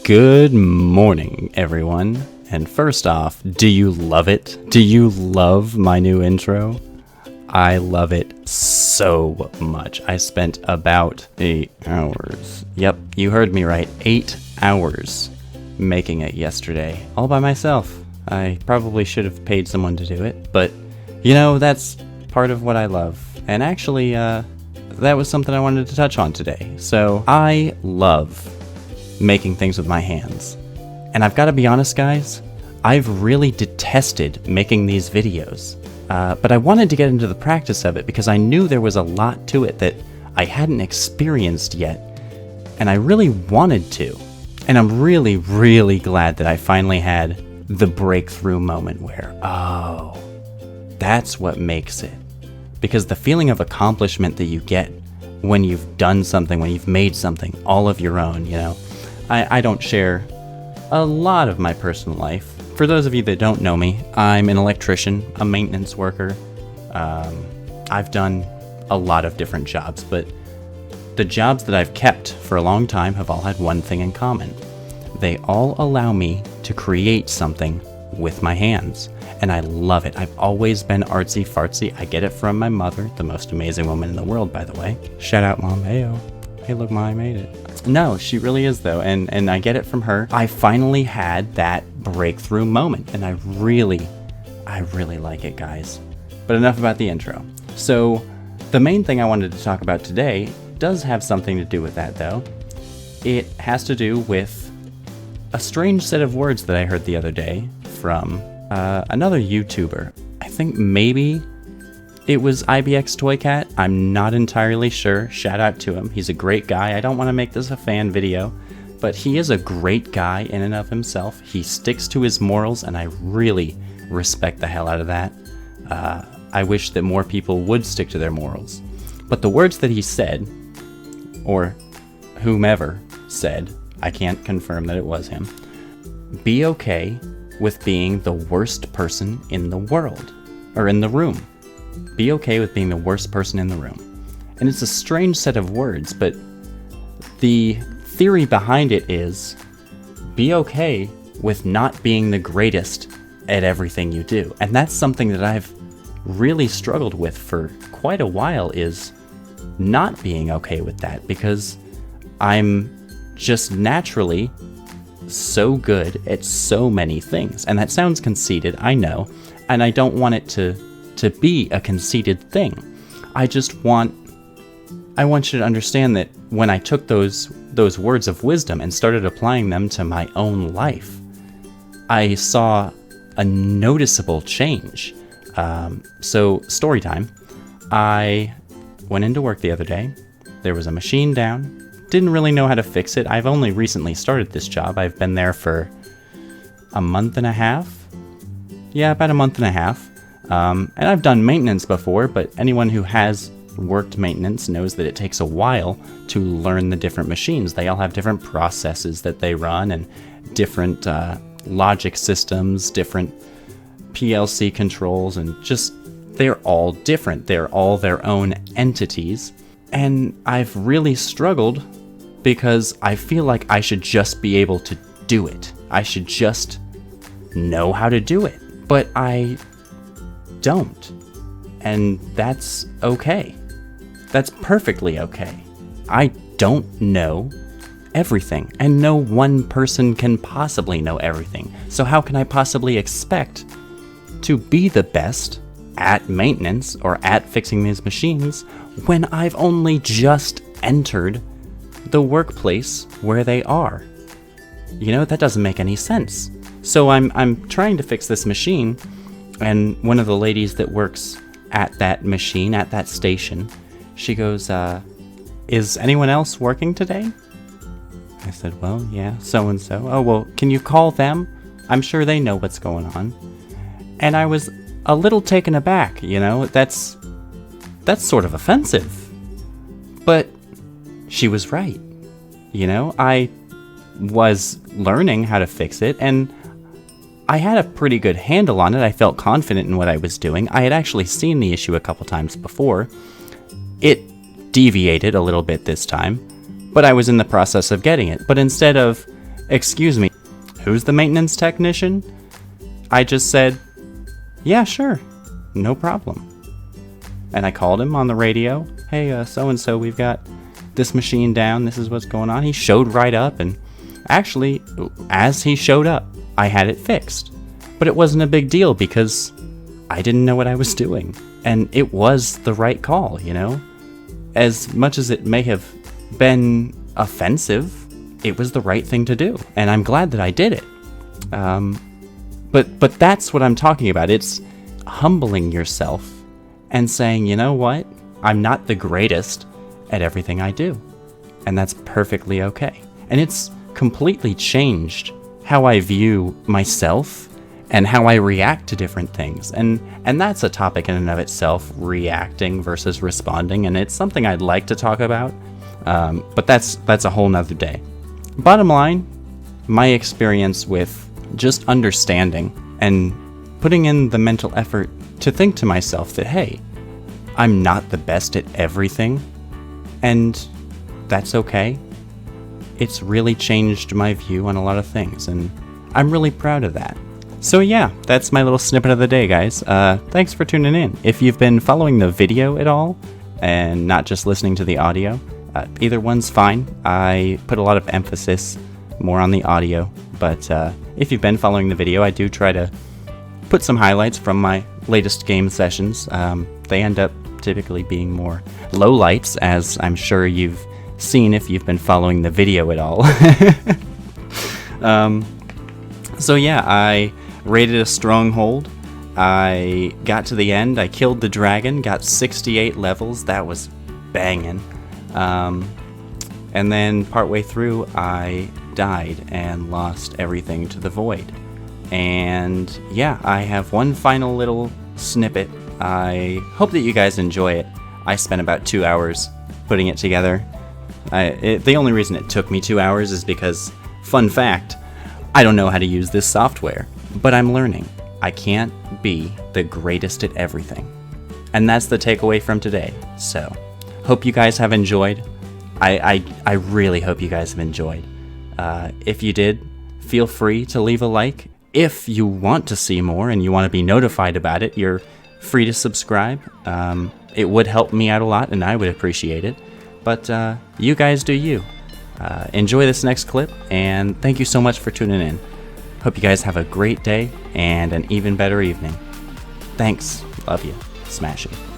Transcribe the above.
Good morning, everyone. And first off, do you love it? Do you love my new intro? I love it so much. I spent about 8 hours. Yep, you heard me right. 8 hours making it yesterday, all by myself. I probably should have paid someone to do it, but you know, that's part of what I love. And actually, that was something I wanted to touch on today. So I love making things with my hands. And I've got to be honest, guys, I've really detested making these videos. But I wanted to get into the practice of it because I knew there was a lot to it that I hadn't experienced yet. And I really wanted to. And I'm really, really glad that I finally had the breakthrough moment where, oh, that's what makes it. Because the feeling of accomplishment that you get when you've done something, when you've made something all of your own, you know. I don't share a lot of my personal life. For those of you that don't know me, I'm an electrician, a maintenance worker. I've done a lot of different jobs, but the jobs that I've kept for a long time have all had one thing in common. They all allow me to create something with my hands, and I love it. I've always been artsy fartsy. I get it from my mother, the most amazing woman in the world, by the way. Shout out, Mom. Heyo. Hey, look, Ma, I made it. No, she really is, though, and I get it from her. I finally had that breakthrough moment, and I really like it, guys. But enough about the intro. So, the main thing I wanted to talk about today does have something to do with that, though. It has to do with a strange set of words that I heard the other day from another YouTuber. I think maybe it was IBX Toycat. I'm not entirely sure. Shout out to him. He's a great guy. I don't want to make this a fan video, but he is a great guy in and of himself. He sticks to his morals, and I really respect the hell out of that. I wish that more people would stick to their morals. But the words that he said, or whomever said, I can't confirm that it was him, be okay with being the worst person in the world, or in the room. Be okay with being the worst person in the room. And it's a strange set of words, but the theory behind it is be okay with not being the greatest at everything you do. And that's something that I've really struggled with for quite a while, is not being okay with that, because I'm just naturally so good at so many things. And that sounds conceited, I know, and I don't want it to be a conceited thing. I want you to understand that when I took those words of wisdom and started applying them to my own life, I saw a noticeable change. So, story time. I went into work the other day. There was a machine down. Didn't really know how to fix it. I've only recently started this job. I've been there for a month and a half. Yeah, about a month and a half. And I've done maintenance before, but anyone who has worked maintenance knows that it takes a while to learn the different machines. They all have different processes that they run, and different logic systems, different PLC controls, and just, they're all different. They're all their own entities. And I've really struggled because I feel like I should just be able to do it. I should just know how to do it. But I don't. And that's okay. That's perfectly okay. I don't know everything, and no one person can possibly know everything. So how can I possibly expect to be the best at maintenance or at fixing these machines when I've only just entered the workplace where they are? You know, that doesn't make any sense. So I'm trying to fix this machine, and one of the ladies that works at that machine, at that station, she goes, is anyone else working today? I said, well, yeah, so-and-so. Oh, well, can you call them? I'm sure they know what's going on. And I was a little taken aback, you know, that's sort of offensive. But she was right. You know, I was learning how to fix it, and I had a pretty good handle on it. I felt confident in what I was doing. I had actually seen the issue a couple times before. It deviated a little bit this time, but I was in the process of getting it. But instead of "Excuse me, who's the maintenance technician?" I just said, "Yeah, sure, no problem." And I called him on the radio. "Hey, so-and-so, we've got this machine down. This is what's going on." He showed right up, and actually, as he showed up, I had it fixed. But it wasn't a big deal because I didn't know what I was doing. And it was the right call, you know? As much as it may have been offensive, it was the right thing to do. And I'm glad that I did it. But that's what I'm talking about. It's humbling yourself and saying, you know what? I'm not the greatest at everything I do. And that's perfectly okay. And it's completely changed how I view myself and how I react to different things. And that's a topic in and of itself, reacting versus responding. And it's something I'd like to talk about, but that's a whole nother day. Bottom line, my experience with just understanding and putting in the mental effort to think to myself that, hey, I'm not the best at everything, and that's okay. It's really changed my view on a lot of things, and I'm really proud of that. So yeah, that's my little snippet of the day, guys. Thanks for tuning in. If you've been following the video at all, and not just listening to the audio, either one's fine. I put a lot of emphasis more on the audio, but if you've been following the video, I do try to put some highlights from my latest game sessions. They end up typically being more lowlights, as I'm sure you've seen if you've been following the video at all. So yeah, I raided a stronghold. I got to the end. I killed the dragon, got 68 levels. That was banging. And then partway through, I died and lost everything to the void. And yeah, I have one final little snippet. I hope that you guys enjoy it. I spent about 2 hours putting it together. The only reason it took me 2 hours is because, fun fact, I don't know how to use this software, but I'm learning. I can't be the greatest at everything. And that's the takeaway from today. So, hope you guys have enjoyed. I really hope you guys have enjoyed. If you did, feel free to leave a like. If you want to see more and you want to be notified about it, you're free to subscribe. It would help me out a lot, and I would appreciate it. But you guys do you. Enjoy this next clip, and thank you so much for tuning in. Hope you guys have a great day and an even better evening. Thanks. Love you. Smashy.